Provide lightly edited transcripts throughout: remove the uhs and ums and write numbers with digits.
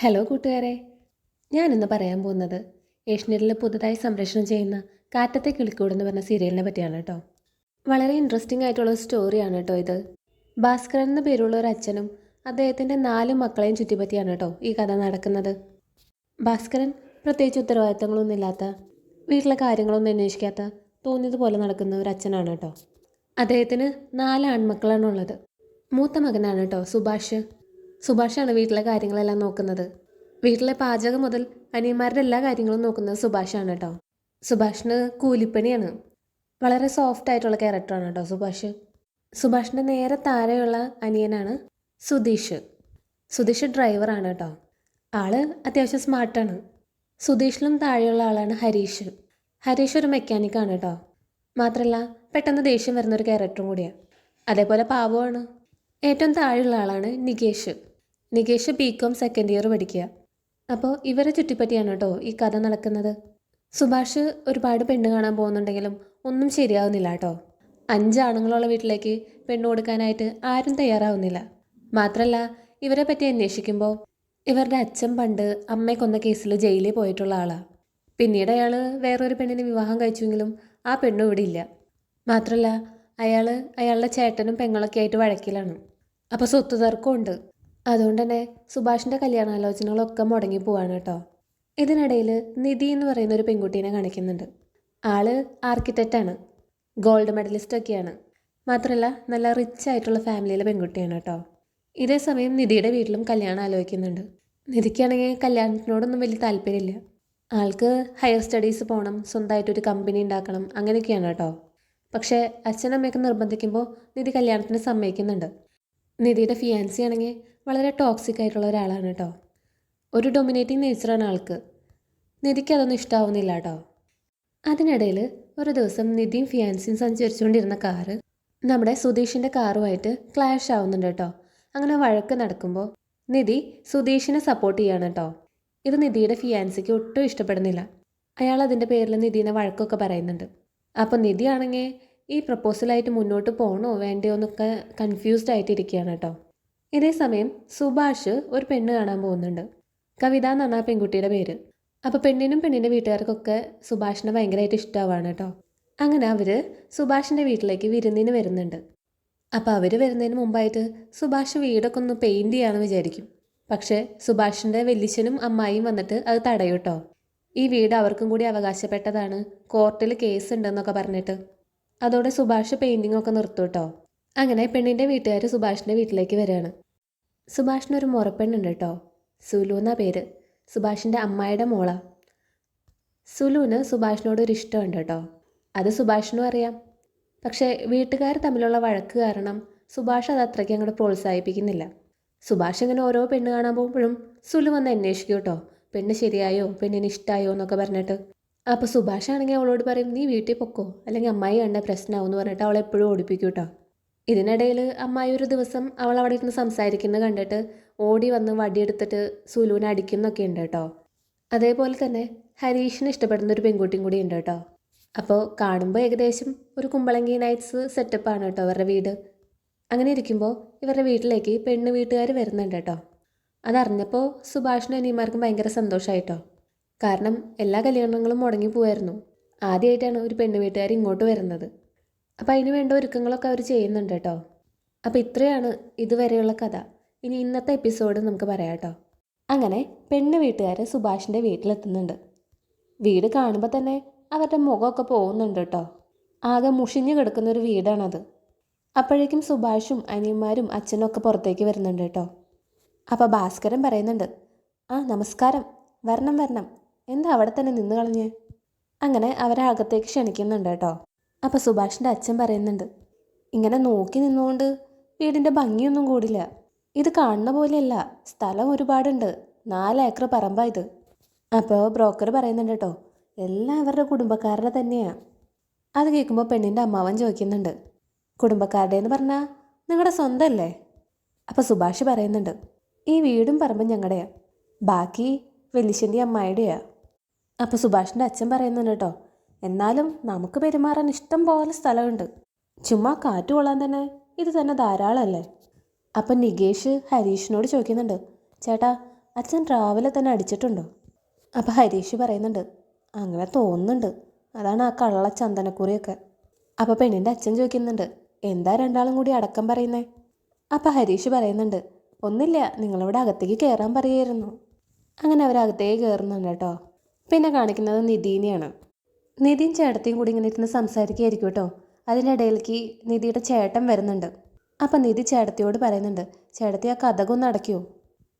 Hello കൂട്ടുകാരെ, ഞാനിന്ന് പറയാൻ പോകുന്നത് ഏഷ്യനെറ്റിൽ പുതുതായി സംപ്രേഷണം ചെയ്യുന്ന കാറ്റത്തെ കിളിക്കൂട് എന്ന് പറഞ്ഞ സീരിയലിനെ പറ്റിയാണ് കേട്ടോ. വളരെ ഇൻട്രസ്റ്റിംഗ് ആയിട്ടുള്ള ഒരു സ്റ്റോറിയാണ് കേട്ടോ ഇത്. ഭാസ്കരൻ എന്ന പേരുള്ള ഒരു അച്ഛനും അദ്ദേഹത്തിൻ്റെ 4 മക്കളെയും ചുറ്റിപ്പറ്റിയാണ് കേട്ടോ ഈ കഥ നടക്കുന്നത്. ഭാസ്കരൻ പ്രത്യേകിച്ച് ഉത്തരവാദിത്തങ്ങളൊന്നുമില്ലാത്ത, വീട്ടിലെ കാര്യങ്ങളൊന്നും അന്വേഷിക്കാത്ത, തോന്നിയതുപോലെ നടക്കുന്ന ഒരു അച്ഛനാണ് കേട്ടോ. അദ്ദേഹത്തിന് 4 ആൺമക്കളാണുള്ളത്. മൂത്ത മകനാണ് കേട്ടോ സുഭാഷ്. സുഭാഷാണ് വീട്ടിലെ കാര്യങ്ങളെല്ലാം നോക്കുന്നത്. വീട്ടിലെ പാചകം മുതൽ അനിയന്മാരുടെ എല്ലാ കാര്യങ്ങളും നോക്കുന്നത് സുഭാഷാണ് കേട്ടോ. സുഭാഷിന് കൂലിപ്പണിയാണ്. വളരെ സോഫ്റ്റ് ആയിട്ടുള്ള ക്യാരക്ടറാണ് കേട്ടോ സുഭാഷ്. സുഭാഷിൻ്റെ നേരെ താഴെയുള്ള അനിയനാണ് സുധീഷ്. സുധീഷ് ഡ്രൈവറാണ് കേട്ടോ. ആള് അത്യാവശ്യം സ്മാർട്ടാണ്. സുധീഷിലും താഴെയുള്ള ആളാണ് ഹരീഷ്. ഹരീഷ് ഒരു മെക്കാനിക്കാണ് കേട്ടോ. മാത്രമല്ല പെട്ടെന്ന് ദേഷ്യം വരുന്നൊരു ക്യാരക്ടറും കൂടിയാണ്. അതേപോലെ പാവമാണ്. ഏറ്റവും താഴെയുള്ള ആളാണ് Nikesh. Nikesh BCom second year പഠിക്കുക. അപ്പോൾ ഇവരെ ചുറ്റിപ്പറ്റിയാണ് കേട്ടോ ഈ കഥ നടക്കുന്നത്. സുഭാഷ് ഒരുപാട് പെണ്ണ് കാണാൻ പോകുന്നുണ്ടെങ്കിലും ഒന്നും ശരിയാവുന്നില്ല കേട്ടോ. 5 ആണുങ്ങളുള്ള വീട്ടിലേക്ക് പെണ്ണ് കൊടുക്കാനായിട്ട് ആരും തയ്യാറാവുന്നില്ല. മാത്രമല്ല ഇവരെ പറ്റി അന്വേഷിക്കുമ്പോൾ ഇവരുടെ അച്ഛൻ പണ്ട് അമ്മയെ കൊന്ന കേസിൽ ജയിലിൽ പോയിട്ടുള്ള ആളാണ്. പിന്നീട് അയാൾ വേറൊരു പെണ്ണിനെ വിവാഹം കഴിച്ചെങ്കിലും ആ പെണ്ണും ഇവിടെ ഇല്ല. മാത്രമല്ല അയാൾ അയാളുടെ ചേട്ടനും പെങ്ങളൊക്കെ ആയിട്ട് വഴക്കിലാണ്. അപ്പോൾ സ്വത്ത് തർക്കമുണ്ട്. അതുകൊണ്ട് തന്നെ സുഭാഷിൻ്റെ കല്യാണാലോചനകളൊക്കെ മുടങ്ങി പോവാണ് കേട്ടോ. ഇതിനിടയിൽ നിധി എന്ന് പറയുന്ന ഒരു പെൺകുട്ടീനെ കാണിക്കുന്നുണ്ട്. ആള് ആർക്കിടെക്റ്റാണ്, ഗോൾഡ് മെഡലിസ്റ്റൊക്കെയാണ്. മാത്രമല്ല നല്ല റിച്ച് ആയിട്ടുള്ള ഫാമിലിയിലെ പെൺകുട്ടിയാണ് കേട്ടോ. ഇതേ സമയം നിധിയുടെ വീട്ടിലും കല്യാണം ആലോചിക്കുന്നുണ്ട്. നിധിക്കാണെങ്കിൽ കല്യാണത്തിനോടൊന്നും വലിയ താല്പര്യമില്ല. ആൾക്ക് ഹയർ സ്റ്റഡീസ് പോകണം, സ്വന്തമായിട്ടൊരു കമ്പനി ഉണ്ടാക്കണം, അങ്ങനെയൊക്കെയാണ് കേട്ടോ. പക്ഷേ അച്ഛനമ്മയൊക്കെ നിർബന്ധിക്കുമ്പോൾ നിധി കല്യാണത്തിന് സമ്മതിക്കുന്നുണ്ട്. നിധിയുടെ ഫിയാൻസി ആണെങ്കിൽ വളരെ ടോക്സിക് ആയിട്ടുള്ള ഒരാളാണ് കേട്ടോ. ഒരു ഡൊമിനേറ്റിംഗ് നേച്ചറാണ് ആൾക്ക്. നിധിക്ക് അതൊന്നും ഇഷ്ടമാവുന്നില്ല കേട്ടോ. അതിനിടയിൽ ഒരു ദിവസം നിധിയും ഫിയാൻസിയും സഞ്ചരിച്ചുകൊണ്ടിരുന്ന കാറ് നമ്മുടെ സുധീഷിൻ്റെ കാറുമായിട്ട് ക്ലാഷ് ആവുന്നുണ്ട് കേട്ടോ. അങ്ങനെ വഴക്ക് നടക്കുമ്പോൾ നിധി സുധീഷിനെ സപ്പോർട്ട് ചെയ്യാണ് കേട്ടോ. ഇത് നിധിയുടെ ഫിയാൻസിക്ക് ഒട്ടും ഇഷ്ടപ്പെടുന്നില്ല. അയാൾ അതിൻ്റെ പേരിൽ നിധീനെ വഴക്കൊക്കെ പറയുന്നുണ്ട്. അപ്പോൾ നിധി ആണെങ്കിൽ ഈ പ്രപ്പോസലായിട്ട് മുന്നോട്ട് പോകണോ വേണ്ടയോ എന്നൊക്കെ കൺഫ്യൂസ്ഡ് ആയിട്ടിരിക്കുകയാണ് കേട്ടോ. ഇതേ സമയം സുഭാഷ് ഒരു പെണ്ണ് കാണാൻ പോകുന്നുണ്ട്. കവിത എന്നാണ് ആ പെൺകുട്ടിയുടെ പേര്. അപ്പോൾ പെണ്ണിനും പെണ്ണിൻ്റെ വീട്ടുകാർക്കൊക്കെ സുഭാഷിനെ ഭയങ്കരമായിട്ട് ഇഷ്ടമാവാണ് കേട്ടോ. അങ്ങനെ അവർ സുഭാഷിൻ്റെ വീട്ടിലേക്ക് വിരുന്നിന് വരുന്നുണ്ട്. അപ്പോൾ അവർ വരുന്നതിന് മുമ്പായിട്ട് സുഭാഷ് വീടൊക്കെ ഒന്ന് പെയിൻറ് ചെയ്യാമെന്ന് വിചാരിക്കും. പക്ഷേ സുഭാഷിൻ്റെ വല്യച്ഛനും അമ്മായിയും വന്നിട്ട് അത് തടയും കേട്ടോ. ഈ വീട് അവർക്കും കൂടി അവകാശപ്പെട്ടതാണ്, കോർട്ടിൽ കേസ് ഉണ്ടെന്നൊക്കെ പറഞ്ഞിട്ട്. അതോടെ സുഭാഷ് പെയിൻറ്റിംഗ് ഒക്കെ നിർത്തും കേട്ടോ. അങ്ങനെ പെണ്ണിൻ്റെ വീട്ടുകാർ സുഭാഷിൻ്റെ വീട്ടിലേക്ക് വരികയാണ്. സുഭാഷിനൊരു മുറപ്പെണ്ണുണ്ട് കേട്ടോ. സുലു എന്നാ പേര്. സുഭാഷിൻ്റെ അമ്മായിയുടെ മോളാ. സുലുവിന് സുഭാഷിനോട് ഒരു ഇഷ്ടമുണ്ട് കേട്ടോ. അത് സുഭാഷിനും അറിയാം. പക്ഷേ വീട്ടുകാർ തമ്മിലുള്ള വഴക്ക് കാരണം സുഭാഷ് അത് അത്രയ്ക്ക് അങ്ങോട്ട് പ്രോത്സാഹിപ്പിക്കുന്നില്ല. സുഭാഷ് ഇങ്ങനെ ഓരോ പെണ്ണ് കാണാൻ പോകുമ്പോഴും സുലു വന്ന് അന്വേഷിക്കും കേട്ടോ. പെണ്ണ് ശരിയായോ, പെണ്ണിന് ഇഷ്ടമായോ എന്നൊക്കെ പറഞ്ഞിട്ട്. അപ്പോൾ സുഭാഷ് ആണെങ്കിൽ അവളോട് പറയും, നീ വീട്ടിൽ പൊക്കോ, അല്ലെങ്കിൽ അമ്മായി കണ്ട പ്രശ്നമാവും എന്ന് പറഞ്ഞിട്ട് അവളെ എപ്പോഴും ഓടിപ്പിക്കും കേട്ടോ. ഇതിനിടയിൽ അമ്മായി ഒരു ദിവസം അവൾ അവിടെ ഇരുന്ന് സംസാരിക്കുന്നത് കണ്ടിട്ട് ഓടി വന്ന് വടിയെടുത്തിട്ട് സുലുവിനെ അടിക്കുന്നൊക്കെ ഉണ്ട് കേട്ടോ. അതേപോലെ തന്നെ ഹരീഷിന് ഇഷ്ടപ്പെടുന്ന ഒരു പെൺകുട്ടിയും കൂടി ഉണ്ട് കേട്ടോ. അപ്പോൾ കാണുമ്പോൾ ഏകദേശം ഒരു കുമ്പളങ്ങി നൈറ്റ്സ് സെറ്റപ്പാണ് കേട്ടോ അവരുടെ വീട്. അങ്ങനെ ഇരിക്കുമ്പോൾ ഇവരുടെ വീട്ടിലേക്ക് പെണ്ണ് വീട്ടുകാർ വരുന്നുണ്ട് കേട്ടോ. അതറിഞ്ഞപ്പോൾ സുഭാഷിനും അനിയന്മാർക്കും ഭയങ്കര സന്തോഷമായിട്ടോ. കാരണം എല്ലാ കല്യാണങ്ങളും മുടങ്ങി പോവായിരുന്നു. ആദ്യമായിട്ടാണ് ഒരു പെണ്ണ് വീട്ടുകാർ ഇങ്ങോട്ട് വരുന്നത്. അപ്പോൾ അതിന് വേണ്ട ഒരുക്കങ്ങളൊക്കെ അവർ ചെയ്യുന്നുണ്ട് കേട്ടോ. അപ്പോൾ ഇത്രയാണ് ഇതുവരെയുള്ള കഥ. ഇനി ഇന്നത്തെ എപ്പിസോഡ് നമുക്ക് പറയാം കേട്ടോ. അങ്ങനെ പെണ്ണ് വീട്ടുകാർ സുഭാഷിൻ്റെ വീട്ടിലെത്തുന്നുണ്ട്. വീട് കാണുമ്പോൾ തന്നെ അവരുടെ മുഖമൊക്കെ പോകുന്നുണ്ട് കേട്ടോ. ആകെ മുഷിഞ്ഞു കിടക്കുന്നൊരു വീടാണത്. അപ്പോഴേക്കും സുഭാഷും അനിയന്മാരും അച്ഛനും ഒക്കെ പുറത്തേക്ക് വരുന്നുണ്ട് കേട്ടോ. അപ്പോൾ ഭാസ്കരൻ പറയുന്നുണ്ട്, ആ നമസ്കാരം, വരണം വരണം, എന്താ അവിടെ തന്നെ നിന്ന് കളഞ്ഞ്. അങ്ങനെ അവരെ അകത്തേക്ക് ക്ഷണിക്കുന്നുണ്ട് കേട്ടോ. അപ്പോൾ സുഭാഷിൻ്റെ അച്ഛൻ പറയുന്നുണ്ട്, ഇങ്ങനെ നോക്കി നിന്നുകൊണ്ട് വീടിൻ്റെ ഭംഗിയൊന്നും കൂടില്ല. ഇത് കാണുന്ന പോലെയല്ല, സ്ഥലം ഒരുപാടുണ്ട്, 4 ഏക്കർ പറമ്പാണ് ഇത്. അപ്പോൾ ബ്രോക്കർ പറയുന്നുണ്ട് കേട്ടോ, എല്ലാം അവരുടെ കുടുംബക്കാരുടെ തന്നെയാണ്. അത് കേൾക്കുമ്പോൾ പെണ്ണിൻ്റെ അമ്മാവൻ ചോദിക്കുന്നുണ്ട്, കുടുംബക്കാരുടെ എന്ന് പറഞ്ഞാൽ നിങ്ങളുടെ സ്വന്തമല്ലേ? അപ്പോൾ സുഭാഷ് പറയുന്നുണ്ട്, ഈ വീടും പറമ്പും ഞങ്ങളുടെയാണ്, ബാക്കി വലിയച്ഛൻ്റെ അമ്മായിയുടെയാണ്. അപ്പോൾ സുഭാഷിൻ്റെ അച്ഛൻ പറയുന്നുണ്ട് കേട്ടോ, എന്നാലും നമുക്ക് പെരുമാറാൻ ഇഷ്ടം പോലെ സ്ഥലമുണ്ട്, ചുമ്മാ കാറ്റ് കൊള്ളാൻ തന്നെ ഇത് തന്നെ ധാരാളമല്ലേ. അപ്പം നികേഷ് ഹരീഷിനോട് ചോദിക്കുന്നുണ്ട്, ചേട്ടാ അച്ഛൻ രാവിലെ തന്നെ അടിച്ചിട്ടുണ്ടോ? അപ്പോൾ ഹരീഷ് പറയുന്നുണ്ട്, അങ്ങനെ തോന്നുന്നുണ്ട്, അതാണ് ആ കള്ള ചന്ദനക്കുറിയൊക്കെ. അപ്പോൾ പെണ്ണിൻ്റെ അച്ഛൻ ചോദിക്കുന്നുണ്ട്, എന്താ രണ്ടാളും കൂടി അടക്കം പറയുന്നേ? അപ്പോൾ ഹരീഷ് പറയുന്നുണ്ട്, ഒന്നില്ല, നിങ്ങളിവിടെ അകത്തേക്ക് കയറാൻ പറയായിരുന്നു. അങ്ങനെ അവരകത്തേക്ക് കയറുന്നുണ്ട് കേട്ടോ. പിന്നെ കാണിക്കുന്നത് നിധീനെയാണ്. നിധിയും ചേട്ടത്തെയും കൂടി ഇങ്ങനെ ഇരുന്ന് സംസാരിക്കുകയായിരിക്കും കേട്ടോ. അതിൻ്റെ ഇടയിലേക്ക് നിധിയുടെ ചേട്ടൻ വരുന്നുണ്ട്. അപ്പം നിധി ചേട്ടത്തിയോട് പറയുന്നുണ്ട്, ചേട്ടത്തി ആ കഥകൊന്ന് അടയ്ക്കുമോ?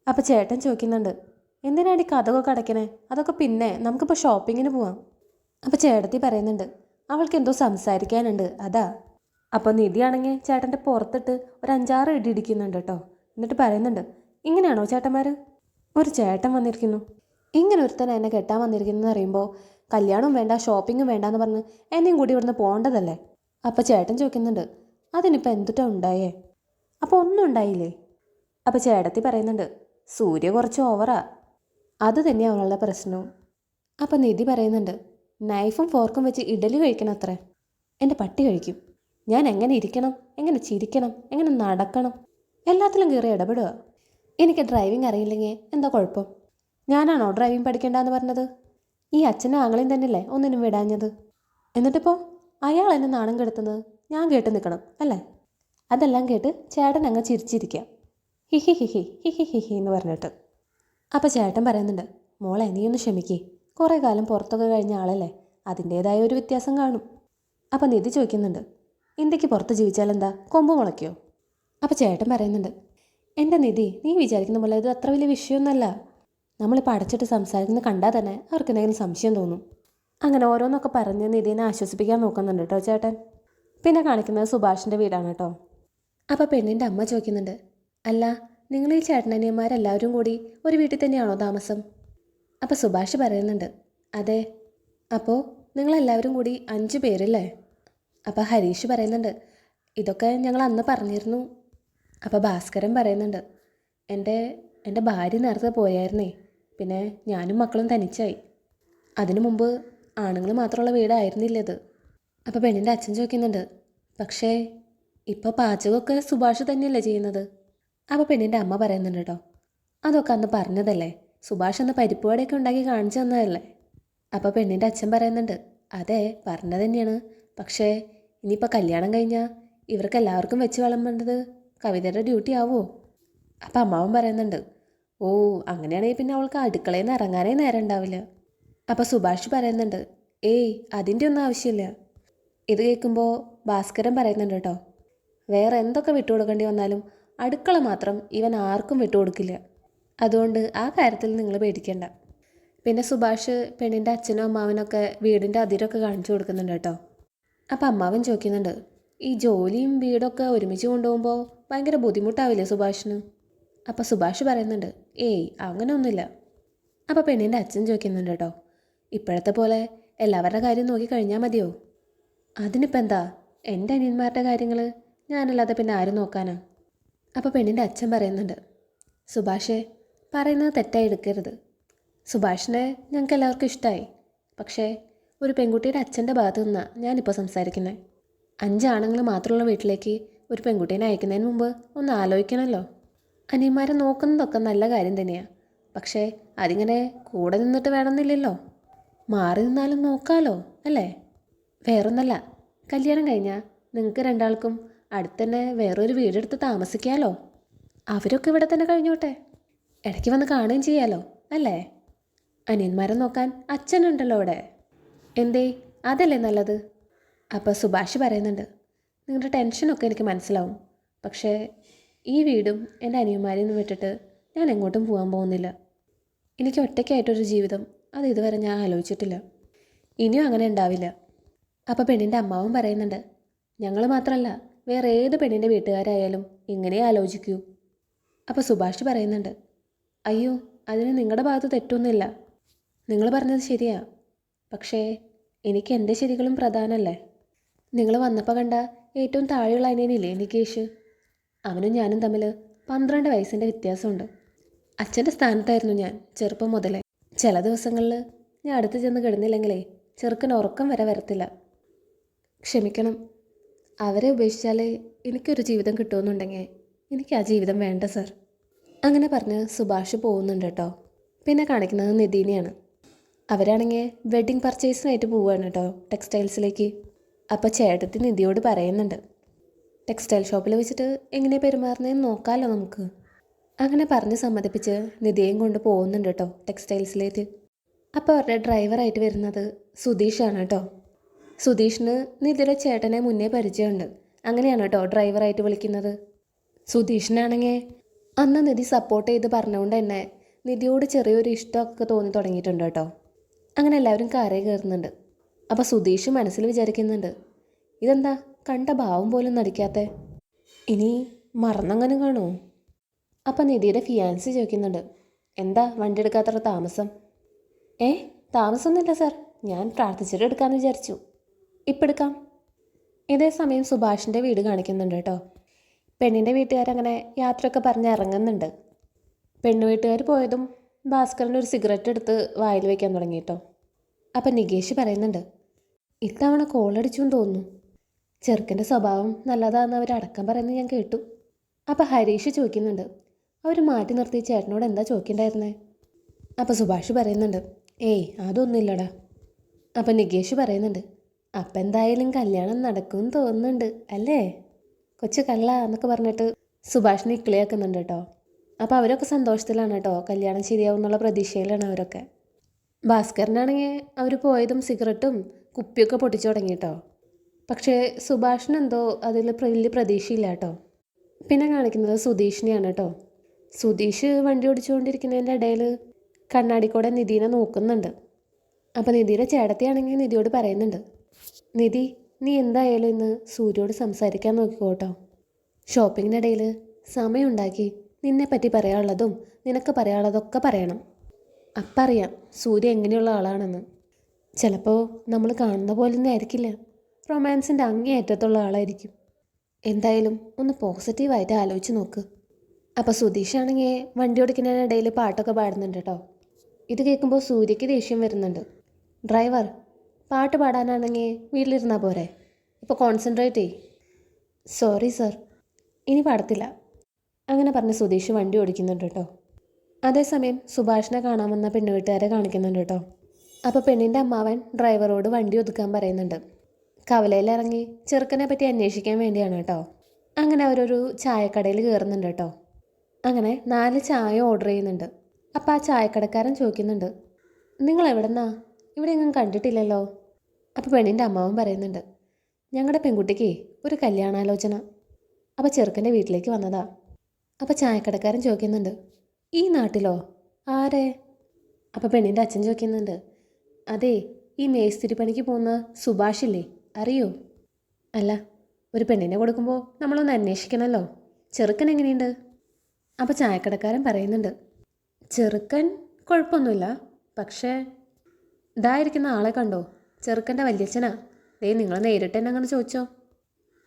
അപ്പം ചേട്ടൻ ചോദിക്കുന്നുണ്ട്, എന്തിനാണ് ഈ കഥകൊക്കെ അടയ്ക്കണേ? അതൊക്കെ പിന്നെ നമുക്കിപ്പോൾ ഷോപ്പിങ്ങിന് പോവാം. അപ്പം ചേട്ടത്തി പറയുന്നുണ്ട്, അവൾക്ക് എന്തോ സംസാരിക്കാനുണ്ട്, അതാ. അപ്പോൾ നിധിയാണെങ്കിൽ ചേട്ടൻ്റെ പുറത്തിട്ട് ഒരു 5-6 ഇടി ഇടിക്കുന്നുണ്ട് കേട്ടോ. എന്നിട്ട് പറയുന്നുണ്ട്, ഇങ്ങനെയാണോ ചേട്ടന്മാർ? ഒരു ചേട്ടൻ വന്നിരിക്കുന്നു, ഇങ്ങനെ ഒരുത്തൻ എന്നെ കെട്ടാൻ വന്നിരിക്കുന്നു അറിയുമ്പോൾ കല്യാണവും വേണ്ട ഷോപ്പിങ്ങും വേണ്ട എന്ന് പറഞ്ഞ് എന്നെയും കൂടി ഇവിടുന്ന് പോകേണ്ടതല്ലേ? അപ്പോൾ ചേട്ടൻ ചോദിക്കുന്നുണ്ട്, അതിനിപ്പോൾ എന്തുട്ടാ ഉണ്ടായേ? അപ്പോൾ ഒന്നും ഉണ്ടായില്ലേ? അപ്പോൾ ചേട്ടത്തി പറയുന്നുണ്ട്, സൂര്യ കുറച്ച് ഓവറാ, അത് തന്നെയാണ് അവളുടെ പ്രശ്നവും. അപ്പോൾ നിധി പറയുന്നുണ്ട്, നൈഫും ഫോർക്കും വെച്ച് ഇഡലി കഴിക്കണം അത്രേ, എൻ്റെ പട്ടി കഴിക്കും. ഞാൻ എങ്ങനെ ഇരിക്കണം, എങ്ങനെ ചിരിക്കണം, എങ്ങനെ നടക്കണം, എല്ലാത്തിലും കയറി ഇടപെടുക. എനിക്ക് ഡ്രൈവിംഗ് അറിയില്ലെങ്കിൽ എന്താ കുഴപ്പം? ഞാനാണോ ഡ്രൈവിംഗ് പഠിക്കേണ്ടെന്ന് പറഞ്ഞത്? ഈ അച്ഛനും ആങ്ങളെയും തന്നെയല്ലേ ഒന്നിനും വിടാഞ്ഞത്? എന്നിട്ടിപ്പോൾ അയാൾ എന്നെ നാണം കെടുത്തുന്നത് ഞാൻ കേട്ട് നിൽക്കണം അല്ലേ? അതെല്ലാം കേട്ട് ചേട്ടൻ അങ്ങ് ചിരിച്ചിരിക്കാം, ഹിഹി ഹിഹി ഹിഹി ഹിഹി എന്ന് പറഞ്ഞിട്ട്. അപ്പോൾ ചേട്ടൻ പറയുന്നുണ്ട്, മോളെ നീ ഒന്ന് ക്ഷമിക്കേ, കുറേ കാലം പുറത്തൊക്കെ കഴിഞ്ഞ ആളല്ലേ, അതിൻ്റേതായ ഒരു വ്യത്യാസം കാണും. അപ്പോൾ നിധി ചോദിക്കുന്നുണ്ട്, ഇന്ത്യക്ക് പുറത്ത് ജീവിച്ചാലെന്താ, കൊമ്പ് മുളയ്ക്കോ? അപ്പോൾ ചേട്ടൻ പറയുന്നുണ്ട്, എൻ്റെ നിധി, നീ വിചാരിക്കുന്ന പോലെ ഇത് അത്ര വലിയ വിഷയമൊന്നുമല്ല. നമ്മളിപ്പോൾ അടച്ചിട്ട് സംസാരിക്കുന്നത് കണ്ടാൽ തന്നെ അവർക്ക് എന്തെങ്കിലും സംശയം തോന്നും. അങ്ങനെ ഓരോന്നൊക്കെ പറഞ്ഞ് നിധിനെ ആശ്വസിപ്പിക്കാൻ നോക്കുന്നുണ്ട് കേട്ടോ ചേട്ടൻ. പിന്നെ കാണിക്കുന്നത് സുഭാഷിൻ്റെ വീടാണ് കേട്ടോ. അപ്പോൾ പെണ്ണിൻ്റെ അമ്മ ചോദിക്കുന്നുണ്ട്, അല്ല, നിങ്ങൾ ഈ ചേട്ടനനിയന്മാരെല്ലാവരും കൂടി ഒരു വീട്ടിൽ തന്നെയാണോ താമസം? അപ്പോൾ സുഭാഷ് പറയുന്നുണ്ട്, അതെ. അപ്പോൾ നിങ്ങളെല്ലാവരും കൂടി 5 പേരല്ലേ? അപ്പോൾ ഹരീഷ് പറയുന്നുണ്ട്, ഇതൊക്കെ ഞങ്ങൾ അന്ന് പറഞ്ഞിരുന്നു. അപ്പോൾ ഭാസ്കരൻ പറയുന്നുണ്ട്, എൻ്റെ ഭാര്യ നേരത്തെ പോയായിരുന്നേ, പിന്നെ ഞാനും മക്കളും തനിച്ചായി. അതിനു മുമ്പ് ആണുങ്ങൾ മാത്രമുള്ള വീടായിരുന്നില്ല ഇത്. അപ്പോൾ പെണ്ണിൻ്റെ അച്ഛൻ ചോദിക്കുന്നുണ്ട്, പക്ഷേ ഇപ്പോൾ പാചകമൊക്കെ സുഭാഷ് തന്നെയല്ലേ ചെയ്യുന്നത്? അപ്പോൾ പെണ്ണിൻ്റെ അമ്മ പറയുന്നുണ്ട് കേട്ടോ, അതൊക്കെ അന്ന് പറഞ്ഞതല്ലേ, സുഭാഷ് അന്ന് പരിപ്പ് വടയൊക്കെ ഉണ്ടാക്കി കാണിച്ചു തന്നതല്ലേ. അപ്പോൾ പെണ്ണിൻ്റെ അച്ഛൻ പറയുന്നുണ്ട്, അതെ പറഞ്ഞത് തന്നെയാണ്, പക്ഷേ ഇനിയിപ്പോൾ കല്യാണം കഴിഞ്ഞാൽ ഇവർക്ക് എല്ലാവർക്കും വെച്ച് വിളമ്പേണ്ടത് കവിതയുടെ ഡ്യൂട്ടി ആവുമോ? അപ്പം അമ്മാവൻ പറയുന്നുണ്ട്, ഓ അങ്ങനെയാണെങ്കിൽ പിന്നെ അവൾക്ക് അടുക്കളയിൽ നിന്ന് ഇറങ്ങാനേ നേരം ഉണ്ടാവില്ല. അപ്പോൾ സുഭാഷ് പറയുന്നുണ്ട്, ഏയ് അതിൻ്റെ ഒന്നും ആവശ്യമില്ല. ഇത് കേൾക്കുമ്പോൾ ഭാസ്കരൻ പറയുന്നുണ്ട് കേട്ടോ, വേറെ എന്തൊക്കെ വിട്ടുകൊടുക്കേണ്ടി വന്നാലും അടുക്കള മാത്രം ഇവൻ ആർക്കും വിട്ടുകൊടുക്കില്ല, അതുകൊണ്ട് ആ കാര്യത്തിൽ നിങ്ങൾ പേടിക്കേണ്ട. പിന്നെ സുഭാഷ് പെണ്ണിൻ്റെ അച്ഛനും അമ്മാവനൊക്കെ വീടിൻ്റെ അതിരൊക്കെ കാണിച്ചു കൊടുക്കുന്നുണ്ട് കേട്ടോ. അപ്പോൾ അമ്മാവൻ ചോദിക്കുന്നുണ്ട്, ഈ ജോലിയും വീടൊക്കെ ഒരുമിച്ച് കൊണ്ടുപോകുമ്പോൾ ഭയങ്കര ബുദ്ധിമുട്ടാവില്ലേ സുഭാഷിന്? അപ്പോൾ സുഭാഷ് പറയുന്നുണ്ട്, ഏയ് അങ്ങനെ ഒന്നുമില്ല. അപ്പോൾ പെണ്ണിൻ്റെ അച്ഛൻ ചോദിക്കുന്നുണ്ട് കേട്ടോ, ഇപ്പോഴത്തെ പോലെ എല്ലാവരുടെ കാര്യം നോക്കി കഴിഞ്ഞാൽ മതിയോ? അതിനിപ്പോൾ എന്താ, എൻ്റെ അനിയന്മാരുടെ കാര്യങ്ങൾ ഞാനല്ലാതെ പിന്നെ ആരും നോക്കാനാ? അപ്പോൾ പെണ്ണിൻ്റെ അച്ഛൻ പറയുന്നുണ്ട്, സുഭാഷേ പറയുന്നത് തെറ്റായി എടുക്കരുത്. സുഭാഷിനെ ഞങ്ങൾക്ക് എല്ലാവർക്കും ഇഷ്ടമായി, പക്ഷേ ഒരു പെൺകുട്ടിയുടെ അച്ഛൻ്റെ ഭാഗത്തു നിന്നാണ് ഞാനിപ്പോൾ സംസാരിക്കുന്നത്. 5 ആണുങ്ങൾ മാത്രമുള്ള വീട്ടിലേക്ക് ഒരു പെൺകുട്ടീനെ അയക്കുന്നതിന് മുമ്പ് ഒന്ന് ആലോചിക്കണമല്ലോ. അനിയന്മാരെ നോക്കുന്നതൊക്കെ നല്ല കാര്യം തന്നെയാണ്, പക്ഷേ അതിങ്ങനെ കൂടെ നിന്നിട്ട് വേണമെന്നില്ലല്ലോ, മാറി നിന്നാലും നോക്കാമല്ലോ അല്ലേ? വേറൊന്നല്ല, കല്യാണം കഴിഞ്ഞാൽ നിങ്ങൾക്ക് രണ്ടാൾക്കും അടുത്ത് തന്നെ വേറൊരു വീടെടുത്ത് താമസിക്കാമല്ലോ. അവരൊക്കെ ഇവിടെ തന്നെ കഴിഞ്ഞോട്ടെ, ഇടയ്ക്ക് വന്ന് കാണുകയും ചെയ്യാമല്ലോ അല്ലേ? അനിയന്മാരെ നോക്കാൻ അച്ഛനുണ്ടല്ലോ ഇവിടെ, എന്തേ അതല്ലേ നല്ലത്? അപ്പോൾ സുഭാഷ് പറയുന്നുണ്ട്, നിങ്ങളുടെ ടെൻഷനൊക്കെ എനിക്ക് മനസ്സിലാവും, പക്ഷേ ഈ വീടും എൻ്റെ അനിയന്മാരെയും നിന്ന് വിട്ടിട്ട് ഞാൻ എങ്ങോട്ടും പോകാൻ പോകുന്നില്ല. എനിക്ക് ഒറ്റയ്ക്കായിട്ടൊരു ജീവിതം അത് ഇതുവരെ ഞാൻ ആലോചിച്ചിട്ടില്ല, ഇനിയും അങ്ങനെ ഉണ്ടാവില്ല. അപ്പോൾ പെണ്ണിൻ്റെ അമ്മാവും പറയുന്നുണ്ട്, ഞങ്ങൾ മാത്രമല്ല വേറെ ഏത് പെണ്ണിൻ്റെ വീട്ടുകാരായാലും ഇങ്ങനെ ആലോചിക്കൂ. അപ്പോൾ സുഭാഷ് പറയുന്നുണ്ട്, അയ്യോ അതിന് നിങ്ങളുടെ ഭാഗത്ത് തെറ്റൊന്നുമില്ല, നിങ്ങൾ പറഞ്ഞത് ശരിയാ, പക്ഷേ എനിക്ക് എൻ്റെ ശരികളും പ്രധാനമല്ലേ? നിങ്ങൾ വന്നപ്പോൾ കണ്ട ഏറ്റവും താഴെയുള്ള അനിയനില്ലേ നികേഷ്, അവനും ഞാനും തമ്മിൽ 12 വയസ്സിൻ്റെ വ്യത്യാസമുണ്ട്. അച്ഛൻ്റെ സ്ഥാനത്തായിരുന്നു ഞാൻ ചെറുപ്പം മുതലേ. ചില ദിവസങ്ങളിൽ ഞാൻ അടുത്ത് ചെന്ന് കിടന്നില്ലെങ്കിലേ ചെറുക്കന് ഉറക്കം വരെ വരത്തില്ല. ക്ഷമിക്കണം, അവരെ ഉപേക്ഷിച്ചാലേ എനിക്കൊരു ജീവിതം കിട്ടുമെന്നുണ്ടെങ്കിൽ എനിക്ക് ആ ജീവിതം വേണ്ട സർ. അങ്ങനെ പറഞ്ഞ് സുഭാഷ് പോകുന്നുണ്ട് കേട്ടോ. പിന്നെ കാണിക്കുന്നത് നിധീനെയാണ്. അവരാണെങ്കിൽ വെഡ്ഡിങ് പർച്ചേസിനായിട്ട് പോവുകയാണ് കേട്ടോ ടെക്സ്റ്റൈൽസിലേക്ക്. അപ്പോൾ ചേട്ടത്തി നിധിയോട് പറയുന്നുണ്ട്, ടെക്സ്റ്റൈൽ ഷോപ്പിൽ വെച്ചിട്ട് എങ്ങനെ പെരുമാറുന്നതെന്ന് നോക്കാമല്ലോ നമുക്ക്. അങ്ങനെ പറഞ്ഞ് സമ്മതിപ്പിച്ച് നിധിയെയും കൊണ്ട് പോകുന്നുണ്ട് കേട്ടോ ടെക്സ്റ്റൈൽസിലേക്ക്. അപ്പോൾ അവരുടെ ഡ്രൈവറായിട്ട് വരുന്നത് സുധീഷാണ് കേട്ടോ. സുധീഷിന് നിധിയുടെ ചേട്ടനെ മുന്നേ പരിചയമുണ്ട്. അങ്ങനെയാണ് കേട്ടോ ഡ്രൈവറായിട്ട് വിളിക്കുന്നത്. സുധീഷിനാണെങ്കിൽ അന്ന് നിധി സപ്പോർട്ട് ചെയ്ത് പറഞ്ഞുകൊണ്ട് തന്നെ നിധിയോട് ചെറിയൊരു ഇഷ്ടമൊക്കെ തോന്നി തുടങ്ങിയിട്ടുണ്ട് കേട്ടോ. അങ്ങനെ എല്ലാവരും കാറേ കയറുന്നുണ്ട്. അപ്പോൾ സുധീഷ് മനസ്സിൽ വിചാരിക്കുന്നുണ്ട്, ഇതെന്താ കണ്ട ഭാവം പോലും നടിക്കാത്ത, ഇനി മറന്നങ്ങനെ കാണുമോ? അപ്പം നിധിയുടെ ഫിയാൻസി ചോദിക്കുന്നുണ്ട്, എന്താ വണ്ടി എടുക്കാത്ര താമസം? താമസമൊന്നുമില്ല സാർ, ഞാൻ പ്രാർത്ഥിച്ചിട്ട് എടുക്കാമെന്ന് വിചാരിച്ചു. ഇപ്പം എടുക്കാം. ഇതേ സമയം സുഭാഷിൻ്റെ വീട് കാണിക്കുന്നുണ്ട് കേട്ടോ. പെണ്ണിൻ്റെ വീട്ടുകാരങ്ങനെ യാത്രയൊക്കെ പറഞ്ഞ് ഇറങ്ങുന്നുണ്ട്. പെണ്ണു വീട്ടുകാർ പോയതും ഭാസ്കറിൻ്റെ ഒരു സിഗരറ്റ് എടുത്ത് വായിൽ വയ്ക്കാൻ തുടങ്ങി കേട്ടോ. അപ്പം നികേഷ് പറയുന്നുണ്ട്, ഇത്തവണ കോളടിച്ചു എന്ന് തോന്നുന്നു. ചെറുക്കൻ്റെ സ്വഭാവം നല്ലതാണെന്ന് അവർ അടക്കം പറയുന്നത് ഞാൻ കേട്ടു. അപ്പം ഹരീഷ് ചോദിക്കുന്നുണ്ട്, അവർ മാറ്റി നിർത്തി ചേട്ടനോട് എന്താ ചോദിക്കണ്ടായിരുന്നേ? അപ്പം സുഭാഷ് പറയുന്നുണ്ട്, അതൊന്നുമില്ലടാ. അപ്പം നികേഷ് പറയുന്നുണ്ട്, അപ്പം എന്തായാലും കല്യാണം നടക്കുമെന്ന് തോന്നുന്നുണ്ട് അല്ലേ കൊച്ചു കള്ള എന്നൊക്കെ പറഞ്ഞിട്ട് സുഭാഷിനെ ഇക്കിളിയാക്കുന്നുണ്ട് കേട്ടോ. അപ്പോൾ അവരൊക്കെ സന്തോഷത്തിലാണ് കേട്ടോ, കല്യാണം ശരിയാവും എന്നുള്ള പ്രതീക്ഷയിലാണ് അവരൊക്കെ. ഭാസ്കരനാണെങ്കിൽ അവർ പോയതും സിഗരറ്റും കുപ്പിയൊക്കെ പൊട്ടിച്ചു തുടങ്ങി കേട്ടോ. പക്ഷേ സുഭാഷിനെന്തോ അതിൽ വലിയ പ്രതീക്ഷയില്ല കേട്ടോ. പിന്നെ കാണിക്കുന്നത് സുധീഷിനെയാണ് കേട്ടോ. സുധീഷ് വണ്ടി ഓടിച്ചുകൊണ്ടിരിക്കുന്നതിൻ്റെ ഇടയിൽ കണ്ണാടിക്കൂടെ നിധീനെ നോക്കുന്നുണ്ട്. അപ്പോൾ നിധിയുടെ ചേട്ടത്തിയാണെങ്കിൽ നിധിയോട് പറയുന്നുണ്ട്, നിധി നീ എന്തായാലും ഇന്ന് സൂര്യോട് സംസാരിക്കാൻ നോക്കിക്കോട്ടോ. ഷോപ്പിങ്ങിനിടയിൽ സമയമുണ്ടാക്കി നിന്നെപ്പറ്റി പറയാനുള്ളതും നിനക്ക് പറയാനുള്ളതൊക്കെ പറയണം. അപ്പം അറിയാം സൂര്യ എങ്ങനെയുള്ള ആളാണെന്ന്. ചിലപ്പോൾ നമ്മൾ കാണുന്ന പോലൊന്നും ആയിരിക്കില്ല, റൊമാൻസിൻ്റെ അങ്ങേയറ്റത്തുള്ള ആളായിരിക്കും. എന്തായാലും ഒന്ന് പോസിറ്റീവായിട്ട് ആലോചിച്ച് നോക്ക്. അപ്പോൾ സുധീഷാണെങ്കിൽ വണ്ടി ഓടിക്കുന്നതിനിടയിൽ പാട്ടൊക്കെ പാടുന്നുണ്ട് കേട്ടോ. ഇത് കേൾക്കുമ്പോൾ സൂര്യയ്ക്ക് ദേഷ്യം വരുന്നുണ്ട്. ഡ്രൈവർ, പാട്ട് പാടാനാണെങ്കിൽ വീട്ടിലിരുന്നാൽ പോരെ, ഇപ്പോൾ കോൺസെൻട്രേറ്റ് ചെയ്യ്. സോറി സർ, ഇനി പാടത്തില്ല. അങ്ങനെ പറഞ്ഞ് സുധീഷ് വണ്ടി ഓടിക്കുന്നുണ്ട് കേട്ടോ. അതേസമയം സുഭാഷിനെ കാണാമെന്ന പെണ്ണു വീട്ടുകാരെ കാണിക്കുന്നുണ്ട് കേട്ടോ. അപ്പോൾ പെണ്ണിൻ്റെ അമ്മാവൻ ഡ്രൈവറോട് വണ്ടി ഒതുക്കാൻ പറയുന്നുണ്ട്. കവലയിലിറങ്ങി ചെറുക്കനെ പറ്റി അന്വേഷിക്കാൻ വേണ്ടിയാണ് കേട്ടോ. അങ്ങനെ അവരൊരു ചായക്കടയിൽ കയറുന്നുണ്ട് കേട്ടോ. അങ്ങനെ 4 ചായ ഓർഡർ ചെയ്യുന്നുണ്ട്. അപ്പോൾ ആ ചായക്കടക്കാരൻ ചോദിക്കുന്നുണ്ട്, നിങ്ങൾ എവിടെന്നാ, ഇവിടെ എങ്ങും കണ്ടിട്ടില്ലല്ലോ. അപ്പോൾ പെണ്ണിൻ്റെ അമ്മാവൻ പറയുന്നുണ്ട്, ഞങ്ങളുടെ പെൺകുട്ടിക്ക് ഒരു കല്യാണാലോചന, അപ്പോൾ ചെറുക്കൻ്റെ വീട്ടിലേക്ക് വന്നതാ. അപ്പോൾ ചായക്കടക്കാരൻ ചോദിക്കുന്നുണ്ട്, ഈ നാട്ടിലോ? ആരെ? അപ്പോൾ പെണ്ണിൻ്റെ അച്ഛൻ ചോദിക്കുന്നുണ്ട്, അതെ ഈ മേസ്തിരി പണിക്ക് പോകുന്ന സുഭാഷില്ലേ, അറിയോ? അല്ല, ഒരു പെണ്ണിനെ കൊടുക്കുമ്പോൾ നമ്മളൊന്ന് അന്വേഷിക്കണമല്ലോ, ചെറുക്കൻ എങ്ങനെയുണ്ട്? അപ്പോൾ ചായക്കടക്കാരൻ പറയുന്നുണ്ട്, ചെറുക്കൻ കുഴപ്പമൊന്നുമില്ല, പക്ഷേ ഇതായിരിക്കുന്ന ആളെ കണ്ടോ, ചെറുക്കൻ്റെ വല്യച്ഛനാ. നിങ്ങൾ നേരിട്ട് തന്നെ അങ്ങനെ ചോദിച്ചോ.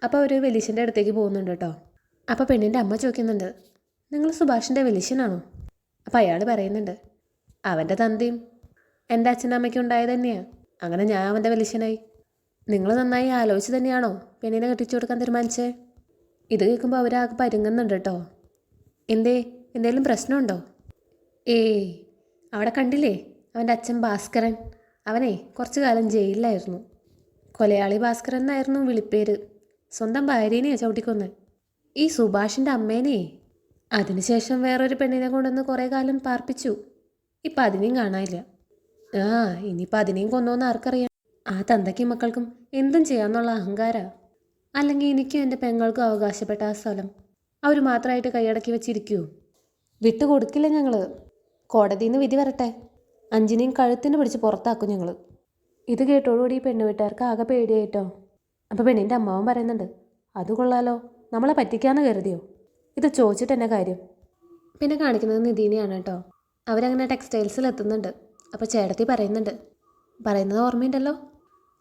അപ്പോൾ അവർ വലിയച്ഛൻ്റെ അടുത്തേക്ക് പോകുന്നുണ്ട് കേട്ടോ. അപ്പോൾ പെണ്ണിൻ്റെ അമ്മ ചോദിക്കുന്നുണ്ട്, നിങ്ങൾ സുഭാഷിൻ്റെ വലിയച്ഛനാണോ? അപ്പോൾ അയാൾ പറയുന്നുണ്ട്, അവൻ്റെ തന്തയും എൻ്റെ അച്ഛനമ്മയ്ക്കും ഉണ്ടായത് തന്നെയാണ്, അങ്ങനെ ഞാൻ അവൻ്റെ വലിയച്ഛനായി. നിങ്ങൾ നന്നായി ആലോചിച്ച് തന്നെയാണോ പെണ്ണിനെ കെട്ടിച്ചു കൊടുക്കാൻ തീരുമാനിച്ചേ? ഇത് കേൾക്കുമ്പോൾ അവരാകെ പരുങ്ങുന്നുണ്ട് കേട്ടോ. എന്തേലും പ്രശ്നമുണ്ടോ? അവിടെ കണ്ടില്ലേ അവൻ്റെ അച്ഛൻ ഭാസ്കരൻ, അവനെ കുറച്ചു കാലം ജയിലിലായിരുന്നു. കൊലയാളി ഭാസ്കരൻ എന്നായിരുന്നു വിളിപ്പേര്. സ്വന്തം ഭാര്യേനെയാണ് ചവിട്ടിക്കൊന്ന്. ഈ സുഭാഷിൻ്റെ അമ്മേനെ അതിനുശേഷം വേറൊരു പെണ്ണിനെ കൊണ്ടുവന്ന് കുറേ കാലം പാർപ്പിച്ചു. ഇപ്പം അതിനെയും കാണാനില്ല. ഇനിയിപ്പോൾ അതിനെയും കൊന്നോന്ന് ആർക്കറിയാം. ആ തന്തയ്ക്കും മക്കൾക്കും എന്തും ചെയ്യാമെന്നുള്ള അഹങ്കാരമാണ്. അല്ലെങ്കിൽ എനിക്കും എൻ്റെ പെങ്ങൾക്കും അവകാശപ്പെട്ട ആ സ്ഥലം അവർ മാത്രമായിട്ട് കൈയടക്കി വെച്ചിരിക്കുമോ? വിട്ടുകൊടുക്കില്ല ഞങ്ങൾ. കോടതിയിൽ നിന്ന് വിധി വരട്ടെ, 5നെയും കഴുത്തിന് പിടിച്ച് പുറത്താക്കും ഞങ്ങൾ. ഇത് കേട്ടോടുകൂടി പെണ്ണു വീട്ടുകാർക്ക് ആകെ പേടിയായിട്ടോ. അപ്പോൾ പെണ്ണിൻ്റെ അമ്മാവൻ പറയുന്നുണ്ട്, അത് കൊള്ളാലോ, നമ്മളെ പറ്റിക്കാന്ന് കരുതിയോ? ഇത് ചോദിച്ചിട്ട് തന്നെ കാര്യം. പിന്നെ കാണിക്കുന്നത് നിധീനെയാണ് കേട്ടോ. അവരങ്ങനെ ടെക്സ്റ്റൈൽസിൽ എത്തുന്നുണ്ട്. അപ്പോൾ ചേട്ടത്തി പറയുന്നത് ഓർമ്മയുണ്ടല്ലോ,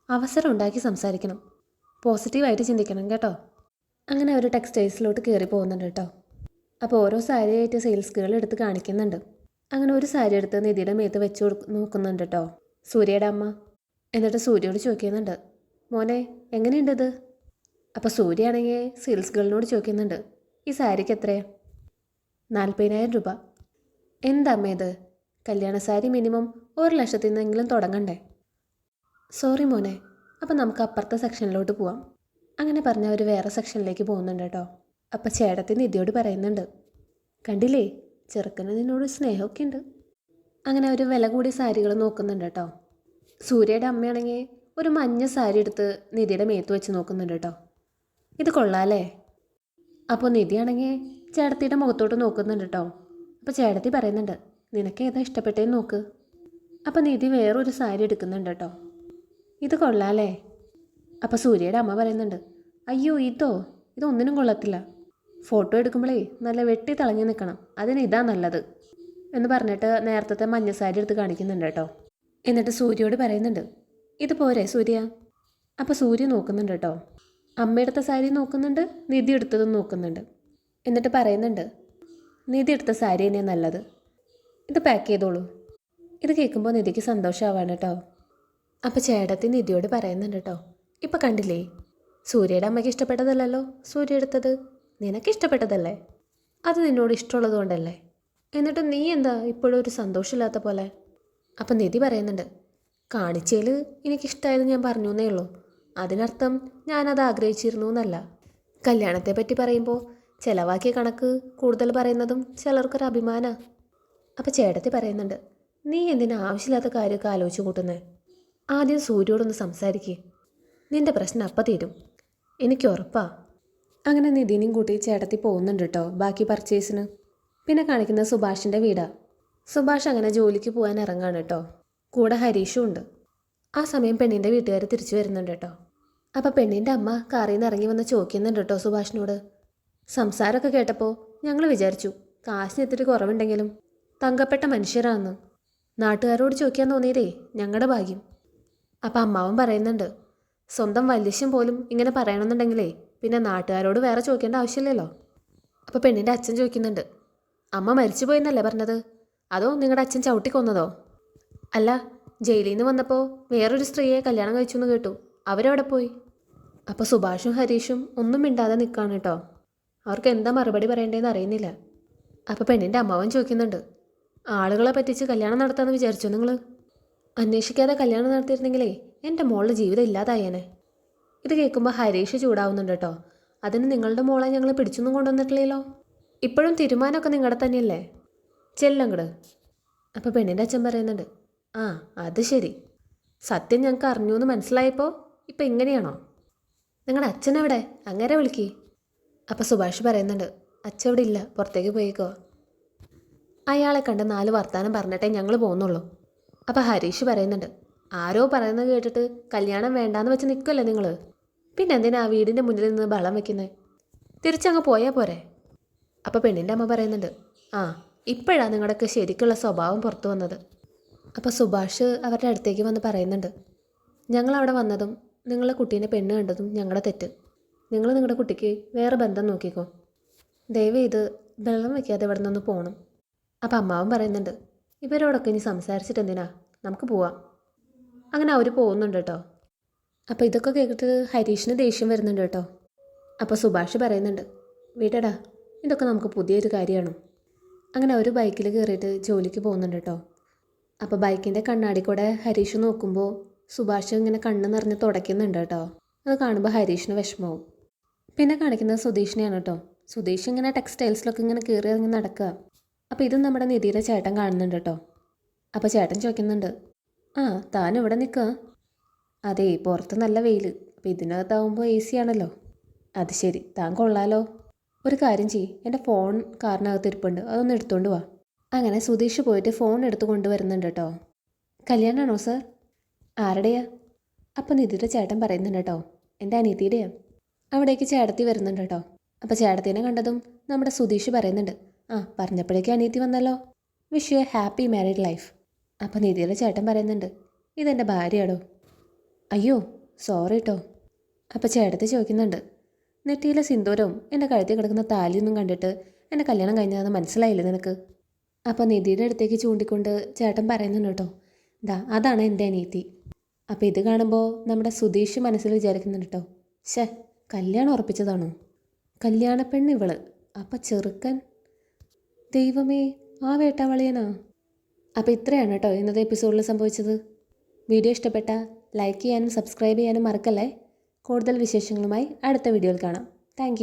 അവസരം ഉണ്ടാക്കി സംസാരിക്കണം, പോസിറ്റീവായിട്ട് ചിന്തിക്കണം കേട്ടോ. അങ്ങനെ അവർ ടെക്സ്റ്റൈൽസിലോട്ട് കയറി പോകുന്നുണ്ട് കേട്ടോ. അപ്പോൾ ഓരോ സാരിയായിട്ട് സെയിൽസ് ഗേൾ എടുത്ത് കാണിക്കുന്നുണ്ട്. അങ്ങനെ ഒരു സാരി എടുത്ത് നിധിയുടെ മേത്ത് വെച്ച് നോക്കുന്നുണ്ട് കേട്ടോ സൂര്യയുടെ അമ്മ. എന്നിട്ട് സൂര്യയോട് ചോദിക്കുന്നുണ്ട്, മോനെ എങ്ങനെയുണ്ട് ഇത്? അപ്പോൾ സൂര്യയാണെങ്കിൽ സെയിൽസ് ഗേളിനോട് ചോദിക്കുന്നുണ്ട്, ഈ സാരിക്ക് എത്രയാ? 40,000 രൂപ. എന്താ അമ്മേ ഇത്? കല്യാണ സാരി മിനിമം 1,00,000 നിന്നെങ്കിലും തുടങ്ങണ്ടേ? സോറി മോനെ, അപ്പം നമുക്ക് അപ്പുറത്തെ സെക്ഷനിലോട്ട് പോവാം. അങ്ങനെ പറഞ്ഞ് അവർ വേറെ സെക്ഷനിലേക്ക് പോകുന്നുണ്ട് കേട്ടോ. അപ്പം ചേട്ടത്തി നിധിയോട് പറയുന്നുണ്ട്, കണ്ടില്ലേ, ചെറുക്കന് നിന്നോട് സ്നേഹമൊക്കെ ഉണ്ട്. അങ്ങനെ അവർ വില കൂടിയ സാരികൾ നോക്കുന്നുണ്ട് കേട്ടോ. സൂര്യയുടെ അമ്മയാണെങ്കിൽ ഒരു മഞ്ഞ സാരി എടുത്ത് നിധിയുടെ മേത്ത് വെച്ച് നോക്കുന്നുണ്ട് കേട്ടോ. ഇത് കൊള്ളാമല്ലേ? അപ്പോൾ നിധിയാണെങ്കിൽ ചേട്ടത്തിയുടെ മുഖത്തോട്ട് നോക്കുന്നുണ്ട് കേട്ടോ. അപ്പോൾ ചേട്ടത്തി പറയുന്നുണ്ട്, നിനക്ക് ഏതാ ഇഷ്ടപ്പെട്ടേന്ന് നോക്ക്. അപ്പോൾ നിധി വേറൊരു സാരി എടുക്കുന്നുണ്ട് കേട്ടോ. ഇത് കൊള്ളാമല്ലേ? അപ്പോൾ സൂര്യയുടെ അമ്മ പറയുന്നുണ്ട്, അയ്യോ ഇതൊന്നിനും കൊള്ളത്തില്ല. ഫോട്ടോ എടുക്കുമ്പോഴേ നല്ല വെട്ടി തിളങ്ങി നിൽക്കണം, അതിന് ഇതാ നല്ലത് എന്ന് പറഞ്ഞിട്ട് നേരത്തെ മഞ്ഞ സാരി എടുത്ത് കാണിക്കുന്നുണ്ട് കേട്ടോ. എന്നിട്ട് സൂര്യയോട് പറയുന്നുണ്ട്, ഇത് പോരെ സൂര്യ? അപ്പോൾ സൂര്യ നോക്കുന്നുണ്ട് കേട്ടോ. അമ്മയെടുത്ത സാരി നോക്കുന്നുണ്ട്, നിധി എടുത്തതും നോക്കുന്നുണ്ട്. എന്നിട്ട് പറയുന്നുണ്ട്, നിധി എടുത്ത സാരി തന്നെയാണ് നല്ലത്, ഇത് പാക്ക് ചെയ്തോളൂ. ഇത് കേൾക്കുമ്പോൾ നിധിക്ക് സന്തോഷമാവാണ് കേട്ടോ. അപ്പോൾ ചേട്ടത്തി നിധിയോട് പറയുന്നുണ്ട് കേട്ടോ, ഇപ്പം കണ്ടില്ലേ, സൂര്യയുടെ അമ്മയ്ക്ക് ഇഷ്ടപ്പെട്ടതല്ലല്ലോ സൂര്യ എടുത്തത്, നിനക്ക് ഇഷ്ടപ്പെട്ടതല്ലേ? അത് നിന്നോട് ഇഷ്ടമുള്ളത് കൊണ്ടല്ലേ? എന്നിട്ട് നീ എന്താ ഇപ്പോഴും ഒരു സന്തോഷമില്ലാത്ത പോലെ? അപ്പം നിധി പറയുന്നുണ്ട്, കാണിച്ചതിൽ എനിക്കിഷ്ടമായത് ഞാൻ പറഞ്ഞു എന്നേ ഉള്ളൂ, അതിനർത്ഥം ഞാനത് ആഗ്രഹിച്ചിരുന്നു എന്നല്ല. കല്യാണത്തെ പറ്റി പറയുമ്പോൾ ചിലവാക്കിയ കണക്ക് കൂടുതൽ പറയുന്നതും ചിലർക്കൊരു അഭിമാനമാണ്. അപ്പം ചേട്ടത്തി പറയുന്നുണ്ട്, നീ എന്തിനാ ആവശ്യമില്ലാത്ത കാര്യമൊക്കെ ആലോചിച്ച് കൂട്ടുന്നത്? ആദ്യം സൂര്യോടൊന്ന് സംസാരിക്കേ, നിൻ്റെ പ്രശ്നം അപ്പം തീരും, എനിക്ക് ഉറപ്പാ. അങ്ങനെ നിധിനെയും കൂട്ടി ചേട്ടത്തി പോകുന്നുണ്ട് കേട്ടോ ബാക്കി പർച്ചേസിന്. പിന്നെ കാണിക്കുന്നത് സുഭാഷിൻ്റെ വീടാണ്. സുഭാഷ് അങ്ങനെ ജോലിക്ക് പോകാൻ ഇറങ്ങാണ് കേട്ടോ. കൂടെ ഹരീഷും ഉണ്ട്. ആ സമയം പെണ്ണിൻ്റെ വീട്ടുകാർ തിരിച്ചു വരുന്നുണ്ട് കേട്ടോ. അപ്പോൾ പെണ്ണിൻ്റെ അമ്മ കാറിൽ നിന്ന് ഇറങ്ങി വന്ന് ചോദിക്കുന്നുണ്ട് കേട്ടോ സുഭാഷിനോട്. സംസാരമൊക്കെ കേട്ടപ്പോൾ ഞങ്ങൾ വിചാരിച്ചു കാശിന് ഇത്തിരി കുറവുണ്ടെങ്കിലും തങ്കപ്പെട്ട മനുഷ്യരാണെന്ന്. നാട്ടുകാരോട് ചോദിക്കാൻ തോന്നിയതേ ഞങ്ങളുടെ ഭാഗ്യം. അപ്പം അമ്മാവൻ പറയുന്നുണ്ട്, സ്വന്തം വല്യശ്യം പോലും ഇങ്ങനെ പറയണമെന്നുണ്ടെങ്കിലേ പിന്നെ നാട്ടുകാരോട് വേറെ ചോദിക്കേണ്ട ആവശ്യമില്ലല്ലോ. അപ്പോൾ പെണ്ണിൻ്റെ അച്ഛൻ ചോദിക്കുന്നുണ്ട്, അമ്മ മരിച്ചു പോയെന്നല്ലേ പറഞ്ഞത്, അതോ നിങ്ങളുടെ അച്ഛൻ ചവിട്ടിക്കൊന്നതോ? അല്ല, ജയിലിൽ നിന്ന് വന്നപ്പോൾ വേറൊരു സ്ത്രീയെ കല്യാണം കഴിച്ചു എന്ന് കേട്ടു, അവരവിടെ പോയി. അപ്പോൾ സുഭാഷും ഹരീഷും ഒന്നും മിണ്ടാതെ നിൽക്കുകയാണ് കേട്ടോ. അവർക്ക് എന്താ മറുപടി പറയേണ്ടതെന്ന് അറിയുന്നില്ല. അപ്പോൾ പെണ്ണിൻ്റെ അമ്മാവൻ ചോദിക്കുന്നുണ്ട്, ആളുകളെ പറ്റിച്ച് കല്യാണം നടത്താമെന്ന് വിചാരിച്ചോ നിങ്ങൾ? അന്വേഷിക്കാതെ കല്യാണം നടത്തിയിരുന്നെങ്കിലേ എൻ്റെ മോളുടെ ജീവിതം ഇല്ലാതായേനെ. ഇത് കേൾക്കുമ്പോൾ ഹരീഷ് ചൂടാവുന്നുണ്ട് കേട്ടോ. അതിന് നിങ്ങളുടെ മോളെ ഞങ്ങൾ പിടിച്ചൊന്നും കൊണ്ടുവന്നിട്ടില്ലല്ലോ, ഇപ്പോഴും തീരുമാനമൊക്കെ നിങ്ങളുടെ തന്നെയല്ലേ, ചെല്ലങ്ങട്. അപ്പോൾ പെണ്ണിൻ്റെ അച്ഛൻ പറയുന്നുണ്ട്, ആ അത് ശരി, സത്യം ഞങ്ങൾക്ക് അറിഞ്ഞു എന്ന് മനസ്സിലായപ്പോൾ ഇപ്പം ഇങ്ങനെയാണോ? നിങ്ങളുടെ അച്ഛനെവിടെ? അങ്ങനെ വിളിക്കി. അപ്പോൾ സുഭാഷ് പറയുന്നുണ്ട്, അച്ഛൻ ഇവിടെ ഇല്ല, പുറത്തേക്ക് പോയേക്കോ. അയാളെ കണ്ട് 4 വർത്താനം പറഞ്ഞിട്ടേ ഞങ്ങൾ പോകുന്നുള്ളൂ. അപ്പോൾ ഹരീഷ് പറയുന്നുണ്ട്, ആരോ പറയുന്നത് കേട്ടിട്ട് കല്യാണം വേണ്ടാന്ന് വെച്ച് നിൽക്കുമല്ലേ നിങ്ങൾ, പിന്നെ എന്തിനാ ആ വീടിൻ്റെ മുന്നിൽ നിന്ന് ബളം വെക്കുന്നത്? തിരിച്ചങ്ങ് പോയാൽ പോരെ? അപ്പോൾ പെണ്ണിൻ്റെ അമ്മ പറയുന്നുണ്ട്, ആ ഇപ്പോഴാണ് നിങ്ങളുടെയൊക്കെ ശരിക്കുള്ള സ്വഭാവം പുറത്തു വന്നത്. അപ്പോൾ സുഭാഷ് അവരുടെ അടുത്തേക്ക് വന്ന് പറയുന്നുണ്ട്, ഞങ്ങളവിടെ വന്നതും നിങ്ങളെ കുട്ടീനെ പെണ്ണ് കണ്ടതും ഞങ്ങളുടെ തെറ്റ്. നിങ്ങൾ നിങ്ങളുടെ കുട്ടിക്ക് വേറെ ബന്ധം നോക്കിക്കോ, ദയവ് ഇത് വെള്ളം വയ്ക്കാതെ ഇവിടെ നിന്ന് പോകണം. അപ്പോൾ അമ്മാവൻ പറയുന്നുണ്ട്, ഇവരോടൊക്കെ ഇനി സംസാരിച്ചിട്ട് എന്തിനാ, നമുക്ക് പോവാം. അങ്ങനെ അവർ പോകുന്നുണ്ട് കേട്ടോ. അപ്പോൾ ഇതൊക്കെ കേട്ടിട്ട് ഹരീഷിന് ദേഷ്യം വരുന്നുണ്ട് കേട്ടോ. അപ്പോൾ സുഭാഷ് പറയുന്നുണ്ട്, വീട്ടടാ, ഇതൊക്കെ നമുക്ക് പുതിയൊരു കാര്യമാണ്. അങ്ങനെ അവർ ബൈക്കിൽ കയറിയിട്ട് ജോലിക്ക് പോകുന്നുണ്ട് കേട്ടോ. അപ്പോൾ ബൈക്കിൻ്റെ കണ്ണാടി കൂടെ ഹരീഷ് നോക്കുമ്പോൾ സുഭാഷ് ഇങ്ങനെ കണ്ണ് നിറഞ്ഞ് തുടയ്ക്കുന്നുണ്ട് കേട്ടോ. അത് കാണുമ്പോൾ ഹരീഷിന് വിഷമവും. പിന്നെ കാണിക്കുന്നത് സുധീഷിനെയാണ് കേട്ടോ. സുധീഷ് ഇങ്ങനെ ടെക്സ്റ്റൈൽസിലൊക്കെ ഇങ്ങനെ കയറി ഇറങ്ങി നടക്കുക. അപ്പോൾ ഇതും നമ്മുടെ നിധിയുടെ ചേട്ടൻ കാണുന്നുണ്ട് കേട്ടോ. അപ്പോൾ ചേട്ടൻ ചോദിക്കുന്നുണ്ട്, ആ താൻ ഇവിടെ നിൽക്കുക? അതെ, പുറത്ത് നല്ല വെയിൽ, അപ്പോൾ ഇതിനകത്താവുമ്പോൾ AC ആണല്ലോ. അത് ശരി, താൻ കൊള്ളാലോ. ഒരു കാര്യം ചെയ്യ്, എൻ്റെ ഫോൺ കാറിനകത്ത് ഇരിപ്പുണ്ട്, അതൊന്ന് എടുത്തുകൊണ്ട് വാ. അങ്ങനെ സുധീഷ് പോയിട്ട് ഫോൺ എടുത്തു കൊണ്ടുവരുന്നുണ്ട് കേട്ടോ. കല്യാണമാണോ സാർ? ആരുടെയാ? അപ്പം നിധിയുടെ ചേട്ടൻ പറയുന്നുണ്ട് കേട്ടോ, എൻ്റെ അനിയത്തിയുടെയാ. അവിടേക്ക് ചേട്ടത്തി വരുന്നുണ്ട് കേട്ടോ. അപ്പോൾ ചേട്ടത്തിനെ കണ്ടതും നമ്മുടെ സുധീഷ് പറയുന്നുണ്ട്, ആ പറഞ്ഞപ്പോഴേക്കും അനിയത്തി വന്നല്ലോ, wish you A happy married life. അപ്പോൾ നിധിയുടെ ചേട്ടൻ പറയുന്നുണ്ട്, ഇതെൻ്റെ ഭാര്യയാടോ. അയ്യോ സോറി കേട്ടോ. അപ്പോൾ ചേട്ടത്തി ചോദിക്കുന്നുണ്ട്, നെറ്റിയിലെ സിന്ദൂരവും എൻ്റെ കഴുത്തിൽ കിടക്കുന്ന താലിയൊന്നും കണ്ടിട്ട് എൻ്റെ കല്യാണം കഴിഞ്ഞാന്ന് മനസ്സിലായില്ലേ നിനക്ക്? അപ്പോൾ നിധിയുടെ അടുത്തേക്ക് ചൂണ്ടിക്കൊണ്ട് ചേട്ടൻ പറയുന്നുണ്ട് കേട്ടോ, അതാണ് എൻ്റെ അനിയത്തി. അപ്പോൾ ഇത് കാണുമ്പോൾ നമ്മുടെ സുധീഷ് മനസ്സിൽ വിചാരിക്കുന്നുണ്ട് കേട്ടോ, ശേ കല്യാണം ഉറപ്പിച്ചതാണോ? കല്യാണ പെണ്ണ് ഇവള്, അപ്പം ചെറുക്കൻ. ദൈവമേ, ആ വേട്ടാവളിയനാ? അപ്പോൾ ഇത്രയാണ് കേട്ടോ ഇന്നത്തെ എപ്പിസോഡിൽ സംഭവിച്ചത്. വീഡിയോ ഇഷ്ടപ്പെട്ടാൽ ലൈക്ക് ചെയ്യാനും സബ്സ്ക്രൈബ് ചെയ്യാനും മറക്കല്ലേ. കൂടുതൽ വിശേഷങ്ങളുമായി അടുത്ത വീഡിയോയിൽ കാണാം. താങ്ക്